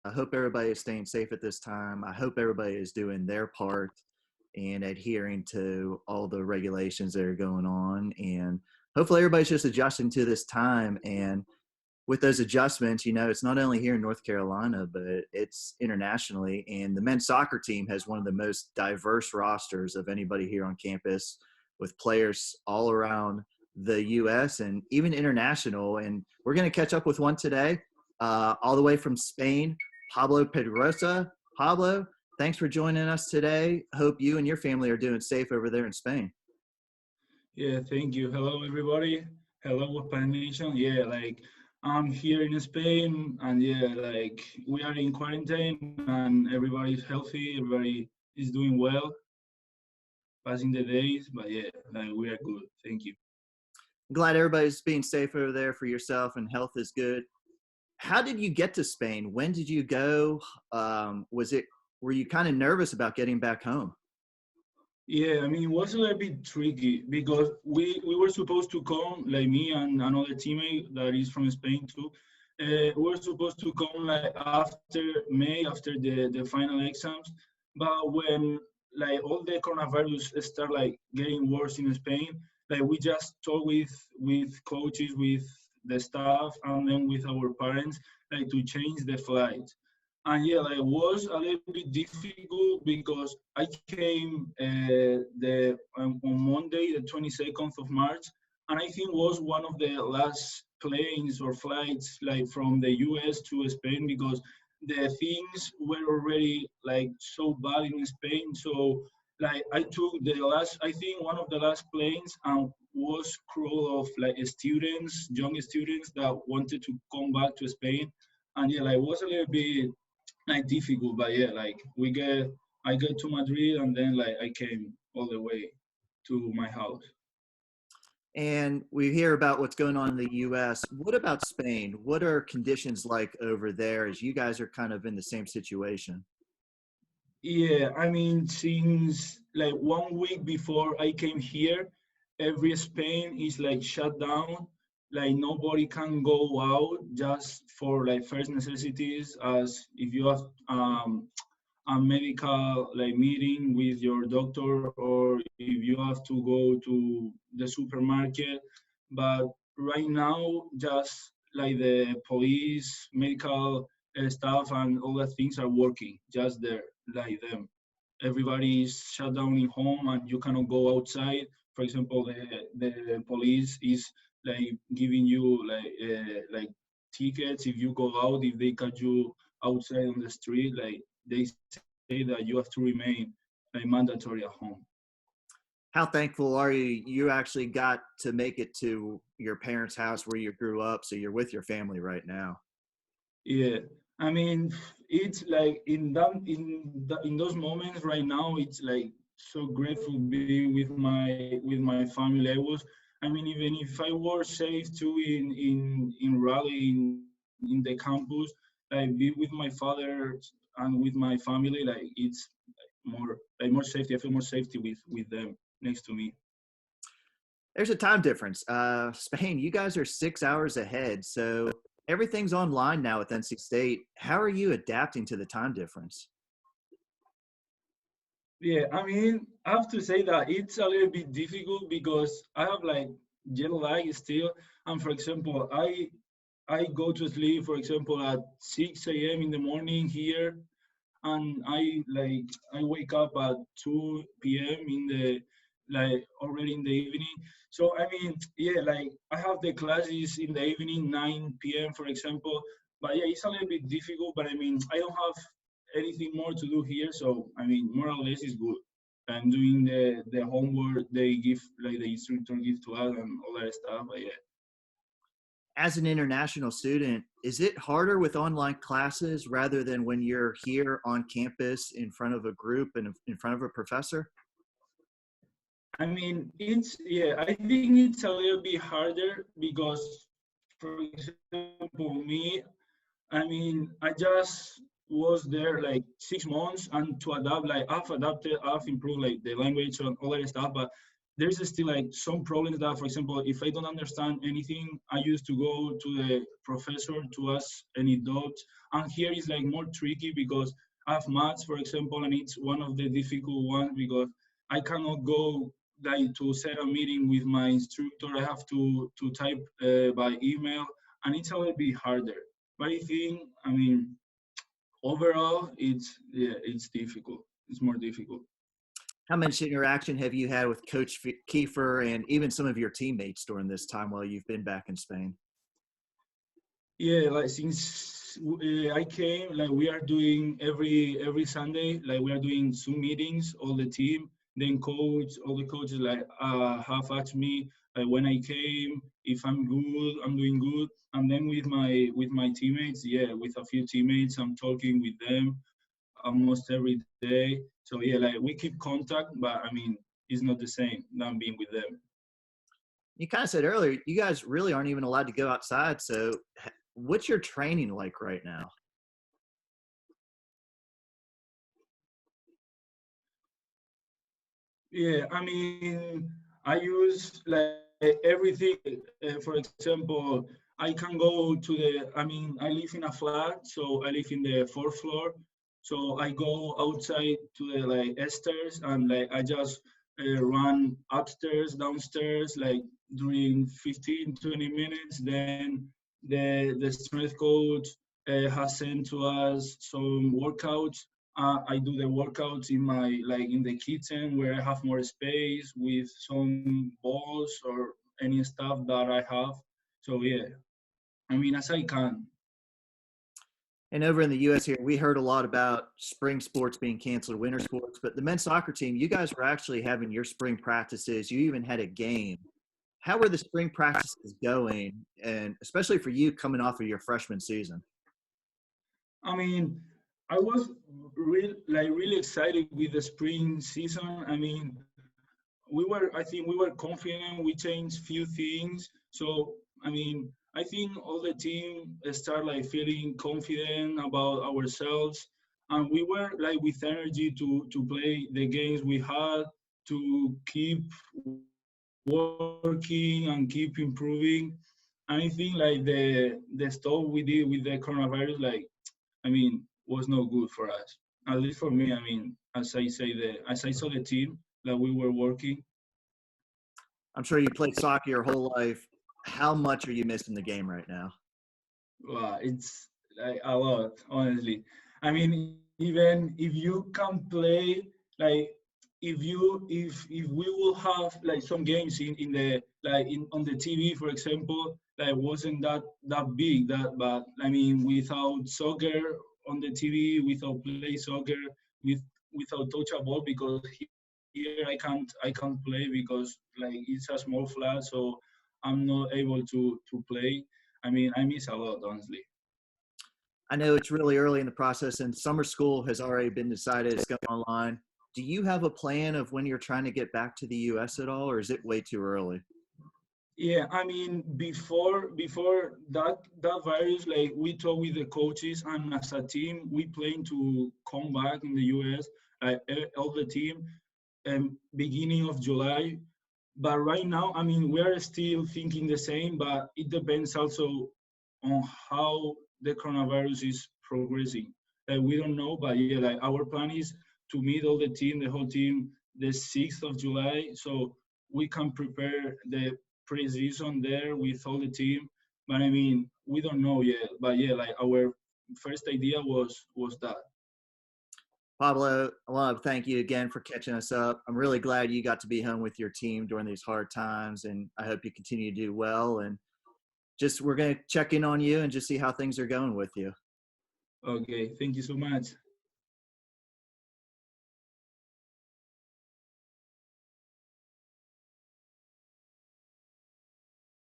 I hope everybody is staying safe at this time. I hope everybody is doing their part and adhering to all the regulations that are going on. And hopefully everybody's just adjusting to this time. And with those adjustments, it's not only here in North Carolina, but it's internationally. And the men's soccer team has one of the most diverse rosters of anybody here on campus, with players all around the U.S. and even international. And we're going to catch up with one today, all the way from Spain, Pablo Pedregosa. Pablo, thanks for joining us today. Hope you and your family are doing safe over there in Spain. Yeah, thank you. Hello, everybody. Hello, Spanish Nation. Yeah, I'm here in Spain, and yeah, we are in quarantine, and everybody's healthy. Everybody is doing well, passing the days. But yeah, we are good. Thank you. I'm glad everybody's being safe over there for yourself and health is good. How did you get to Spain? When did you go? Were you kind of nervous about getting back home? Yeah, I mean, it was a little bit tricky because we were supposed to come, like me and another teammate that is from Spain too. We were supposed to come like after May, after the final exams. But when all the coronavirus start getting worse in Spain, we just talk with coaches, with the staff, and then with our parents, to change the flight. And yeah, it was a little bit difficult because I came on Monday, the 22nd of March, and I think was one of the last planes or flights from the US to Spain, because the things were already so bad in Spain. So I took the last, I think one of the last planes, and was crew of students, young students that wanted to come back to Spain. And yeah, it was a little bit difficult, but yeah, I got to Madrid, and then I came all the way to my house. And we hear about what's going on in the U.S. What about Spain? What are conditions like over there, as you guys are kind of in the same situation? Yeah, I mean, since 1 week before I came here, every Spain is shut down. Nobody can go out just for first necessities, as if you have a medical meeting with your doctor, or if you have to go to the supermarket. But right now, just the police, medical staff, and all the things are working just there, like them. Everybody is shut down in home, and you cannot go outside. For example, the police is giving you tickets if you go out, if they catch you outside on the street. They say that you have to remain mandatory at home. How thankful are you? You actually got to make it to your parents' house where you grew up, so you're with your family right now. Yeah, I mean, it's in those moments right now. It's so grateful to be with my family. I mean, even if I was safe too in Raleigh, in the campus, be with my father and with my family, it's more safety. I feel more safety with them next to me. There's a time difference. Spain, you guys are 6 hours ahead, so everything's online now with NC State. How are you adapting to the time difference? Yeah, I mean, I have to say that it's a little bit difficult because I have jet lag still. And for example, I go to sleep, for example, at 6 a.m. in the morning here, and I wake up at 2 p.m. in the already in the evening. So I mean, yeah, I have the classes in the evening, 9 p.m. for example. But yeah, it's a little bit difficult. But I mean, I don't have anything more to do here, so I mean, more or less is good. I'm doing the homework they give, the instructor give to us, and all that stuff. But yeah. As an international student, is it harder with online classes rather than when you're here on campus in front of a group and in front of a professor? I mean, I think it's a little bit harder because, for example, me, I mean, I just was there 6 months, and to adapt, I've adapted, I've improved the language and all that stuff. But there's still like some problems that, for example, if I don't understand anything, I used to go to the professor to ask any doubts. And here is like more tricky because I have maths, for example, and it's one of the difficult ones because I cannot go like to set a meeting with my instructor. I have to type by email, and it's a little bit harder. But I think, I mean, overall, it's difficult. It's more difficult. How much interaction have you had with Coach Kiefer and even some of your teammates during this time while you've been back in Spain? Yeah, like since I came, like we are doing every Sunday, like we are doing Zoom meetings, all the team. Then all the coaches like have asked me when I came if I'm good, I'm doing good. And then with my teammates, yeah, with a few teammates, I'm talking with them almost every day. So yeah, like we keep contact, but I mean it's not the same than being with them. You kind of said earlier, you guys really aren't even allowed to go outside. So, what's your training like right now? Yeah, I mean, I use like everything. For example, I can go to I mean, I live in a flat, so I live in the fourth floor. So I go outside to the like stairs and like I just run upstairs, downstairs, like during 15, 20 minutes. Then the strength coach has sent to us some workouts. I do the workouts in my like in the kitchen where I have more space with some balls or any stuff that I have. So yeah, I mean as I can. And over in the U.S. here, we heard a lot about spring sports being canceled, winter sports, but the men's soccer team, you guys were actually having your spring practices. You even had a game. How were the spring practices going? And especially for you coming off of your freshman season? I mean, I was really excited with the spring season. I mean, I think we were confident. We changed few things. So I mean, I think all the team start like feeling confident about ourselves, and we were like with energy to play the games we had, to keep working and keep improving. And I think like the stuff we did with the coronavirus, like I mean, was no good for us. At least for me. I mean, as I saw the team that we were working. I'm sure you played soccer your whole life. How much are you missing the game right now? Wow, it's like a lot, honestly. I mean, even if you can play, like if we will have like some games in the like in on the TV, for example, like wasn't that big that, but I mean without soccer on the TV, without play soccer, without touch a ball because here I can't play because like it's a small flat, so I'm not able to play. I mean, I miss a lot, honestly. I know it's really early in the process and summer school has already been decided. It's going online. Do you have a plan of when you're trying to get back to the U.S. at all, or is it way too early? Yeah, I mean, before that virus, like we talk with the coaches, and as a team, we plan to come back in the U.S. Like all the team, beginning of July. But right now, I mean, we are still thinking the same, but it depends also on how the coronavirus is progressing. We don't know, but yeah, like our plan is to meet all the whole team, the 6th of July, so we can prepare the pre-season there with all the team. But I mean, we don't know yet. But yeah, like our first idea was that. Pablo, I want to thank you again for catching us up. I'm really glad you got to be home with your team during these hard times, and I hope you continue to do well. And just we're going to check in on you and just see how things are going with you. Okay, thank you so much.